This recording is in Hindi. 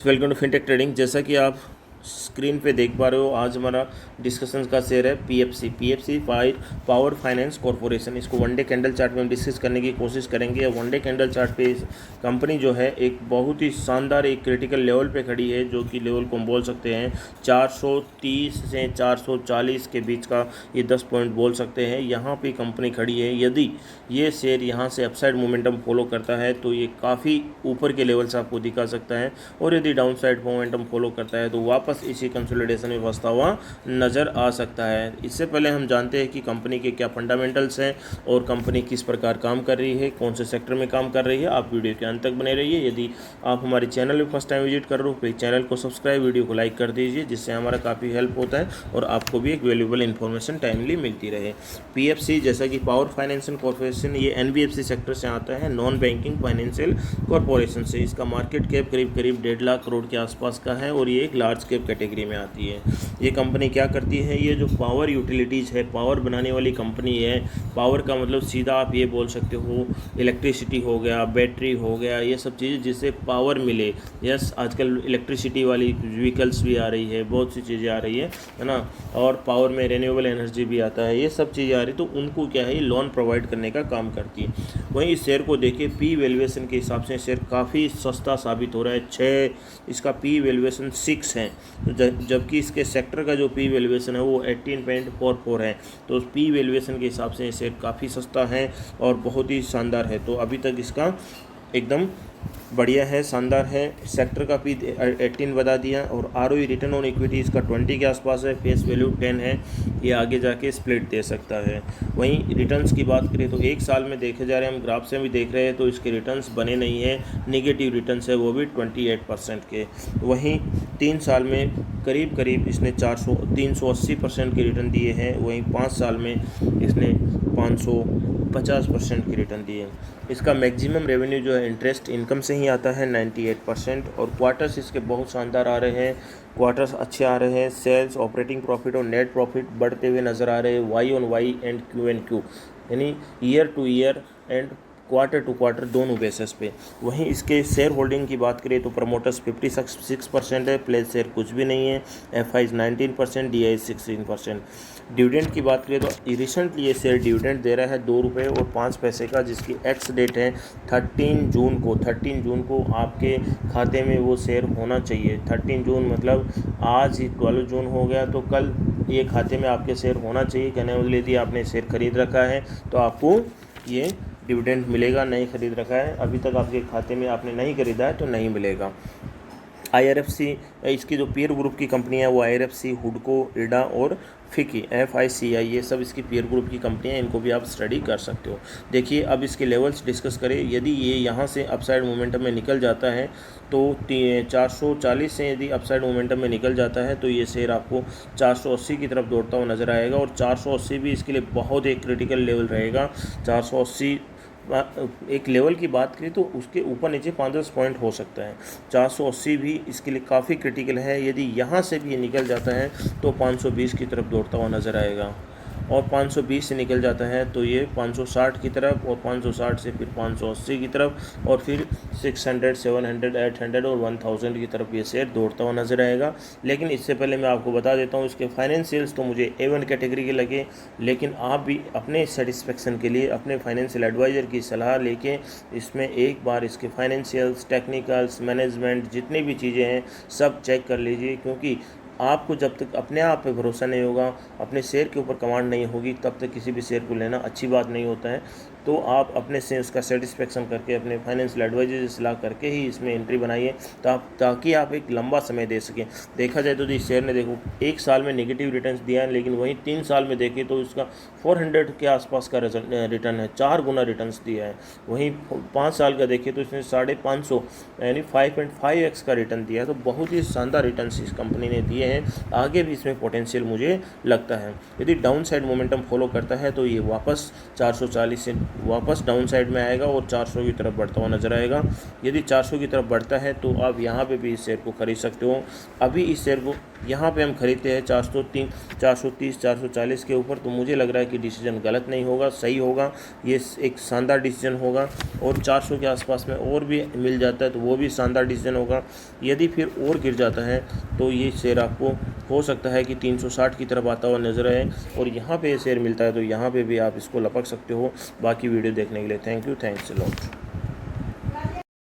Welcome to fintech trading. जैसा कि आप स्क्रीन पे देख पा रहे हो, आज हमारा डिस्कशन का शेयर है पीएफसी पावर फाइनेंस कॉरपोरेशन। इसको वन डे कैंडल चार्ट में हम डिस्कस करने की कोशिश करेंगे। वन डे कैंडल चार्ट पे इस कंपनी जो है एक बहुत ही शानदार एक क्रिटिकल लेवल पे खड़ी है, जो कि लेवल को हम बोल सकते हैं 430 से 440 के बीच का ये 10 पॉइंट बोल सकते हैं। यहाँ पे कंपनी खड़ी है। यदि ये शेयर यहाँ से अपसाइड मोमेंटम फॉलो करता है तो ये काफ़ी ऊपर के लेवल से आपको दिखा सकता है, और यदि डाउन साइड मोमेंटम फॉलो करता है तो वापस इसी कंसोलिडेशन में फंसता हुआ नज़र आ सकता है। इससे पहले हम जानते हैं कि कंपनी के क्या फंडामेंटल्स हैं और कंपनी किस प्रकार काम कर रही है, कौन से सेक्टर में काम कर रही है। आप वीडियो के अंत तक बने रहिए। यदि आप हमारे चैनल में फर्स्ट टाइम विजिट कर रहे हो, प्लीज़ चैनल को सब्सक्राइब, वीडियो को लाइक कर दीजिए, जिससे हमारा काफ़ी हेल्प होता है और आपको भी एक वैल्यूएबल इन्फॉर्मेशन टाइमली मिलती रहे। पीएफसी जैसा कि पावर फाइनेंशियल कॉर्पोरेशन, ये एनबीएफसी सेक्टर से आता है, नॉन बैंकिंग फाइनेंशियल कॉर्पोरेशन से। इसका मार्केट कैप करीब 1.5 लाख करोड़ के आसपास का है और ये एक लार्ज कैप कैटेगरी में आती है। ये कंपनी क्या करती है, ये जो पावर यूटिलिटीज़ है, पावर बनाने वाली कंपनी है। पावर का मतलब सीधा आप ये बोल सकते हो इलेक्ट्रिसिटी हो गया, बैटरी हो गया, ये सब चीज़ें जिससे पावर मिले। यस, आजकल इलेक्ट्रिसिटी वाली व्हीकल्स भी आ रही है, बहुत सी चीज़ें आ रही है ना, और पावर में रिन्यूएबल एनर्जी भी आता है, ये सब चीज़ें आ रही, तो उनको क्या है, लोन प्रोवाइड करने का काम करती है। वहीं इस शेयर को देखिए, पी वैल्यूएशन के हिसाब से शेयर काफ़ी सस्ता साबित हो रहा है। 6 इसका पी वैल्यूएशन 6 है, जबकि इसके सेक्टर का जो पी वैल्यूएशन है वो 18.44 है। तो उस पी वैल्यूएशन के हिसाब से शेयर काफ़ी सस्ता है और बहुत ही शानदार है। तो अभी तक इसका एकदम बढ़िया है, शानदार है। सेक्टर का पी 18 बता दिया, और आरओई रिटर्न ऑन इक्विटी इसका 20 के आसपास है। फेस वैल्यू 10 है। ये आगे जाके स्प्लिट दे सकता है। वहीं रिटर्न्स की बात करें तो एक साल में देखे जा रहे हैं, हम ग्राफ से भी देख रहे हैं, तो इसके रिटर्न्स बने नहीं है, नेगेटिव रिटर्न्स है, वो भी 28% के। वहीं 3 साल में करीब इसने 380% के रिटर्न दिए हैं। वहीं 5 साल में इसने 550% के रिटर्न दिए। इसका मैक्सिमम रेवेन्यू जो है इंटरेस्ट इनकम से ही आता है 98%, और क्वार्टर्स इसके बहुत शानदार आ रहे हैं, क्वार्टर्स अच्छे आ रहे हैं। सेल्स, ऑपरेटिंग प्रॉफिट और नेट प्रॉफिट बढ़ते हुए नज़र आ रहे हैं, Y on Y and Q, यानी year to year and quarter to quarter दोनों बेसिस पे। वहीं इसके शेयर होल्डिंग की बात करें तो प्रमोटर्स 56% है, प्लेस शेयर कुछ भी नहीं है, एफआईज 19%, डीआई 16%। डिविडेंड की बात करें तो रिसेंटली ये शेयर डिविडेंड दे रहा है 2 रुपये और 5 पैसे का, जिसकी एक्स डेट है 13 जून को। 13 जून को आपके खाते में वो शेयर होना चाहिए। 13 जून मतलब आज ही 12 जून हो गया, तो कल ये खाते में आपके शेयर होना चाहिए। कहने वाले यदि आपने शेयर खरीद रखा है तो आपको ये डिविडेंड मिलेगा, नहीं खरीद रखा है, अभी तक आपके खाते में आपने नहीं खरीदा है तो नहीं मिलेगा। आईआरएफसी, इसकी जो पीयर ग्रुप की कंपनी है वो आईआरएफसी, हुडको, इडा और फिकी, एफआईसीआई, ये सब इसकी पीयर ग्रुप की कंपनियां, इनको भी आप स्टडी कर सकते हो। देखिए, अब इसके लेवल्स डिस्कस करें। यदि ये यहाँ से अपसाइड मोमेंटम में निकल जाता है तो 440 से यदि अपसाइड मोमेंटम में निकल जाता है तो ये शेयर आपको 480 की तरफ दौड़ता हुआ नज़र आएगा, और 480 भी इसके लिए बहुत एक क्रिटिकल लेवल रहेगा। 480 एक लेवल की बात करें तो उसके ऊपर नीचे 5-10 पॉइंट हो सकता है। 480 भी इसके लिए काफ़ी क्रिटिकल है। यदि यहाँ से भी ये निकल जाता है तो 520 की तरफ दौड़ता हुआ नज़र आएगा, और 520 से निकल जाता है तो ये 560 की तरफ, और 560 से फिर 580 की तरफ, और फिर 600, 700, 800 और 1000 की तरफ ये शेयर दौड़ता हुआ नज़र आएगा। लेकिन इससे पहले मैं आपको बता देता हूँ, इसके फाइनेंशियल्स तो मुझे A1 कैटेगरी के लगे, लेकिन आप भी अपने सेटिस्फेक्शन के लिए अपने फाइनेंशियल एडवाइज़र की सलाह लेके इसमें एक बार इसके फाइनेंशियल्स, टेक्निकल्स, मैनेजमेंट, जितनी भी चीज़ें हैं सब चेक कर लीजिए, क्योंकि आपको जब तक अपने आप पे भरोसा नहीं होगा, अपने शेयर के ऊपर कमांड नहीं होगी, तब तक किसी भी शेयर को लेना अच्छी बात नहीं होता है। तो आप अपने से उसका सेटिस्फेक्शन करके, अपने फाइनेंशियल एडवाइजर से सलाह करके ही इसमें एंट्री बनाइए, ताकि आप एक लंबा समय दे सकें। देखा जाए तो इस शेयर ने देखो 1 साल में नेगेटिव रिटर्न्स दिया है, लेकिन वहीं 3 साल में देखें तो इसका 400 के आसपास का रिटर्न है, 4 गुना रिटर्न्स दिया है। वहीं 5 साल का देखें तो इसने 550 यानी 5.5x का रिटर्न दिया है। तो बहुत ही शानदार रिटर्न्स इस कंपनी ने दिए हैं। आगे भी इसमें पोटेंशियल मुझे लगता है। यदि डाउन साइड मोमेंटम फॉलो करता है तो ये वापस 440 से वापस डाउन साइड में आएगा और 400 की तरफ बढ़ता हुआ नज़र आएगा। यदि 400 की तरफ बढ़ता है तो आप यहाँ पे भी इस शेयर को खरीद सकते हो। अभी इस शेयर को यहाँ पे हम खरीदते हैं 430 440 के ऊपर, तो मुझे लग रहा है कि डिसीजन गलत नहीं होगा, सही होगा, ये एक शानदार डिसीजन होगा। और 400 के आसपास में और भी मिल जाता है तो वो भी शानदार डिसीजन होगा। यदि फिर और गिर जाता है तो ये शेयर आपको हो सकता है कि 360 की तरफ आता हुआ नजर आए, और यहाँ पे शेयर मिलता है तो यहाँ पे भी आप इसको लपक सकते हो। बाकी वीडियो देखने के लिए thank you, thanks a lot.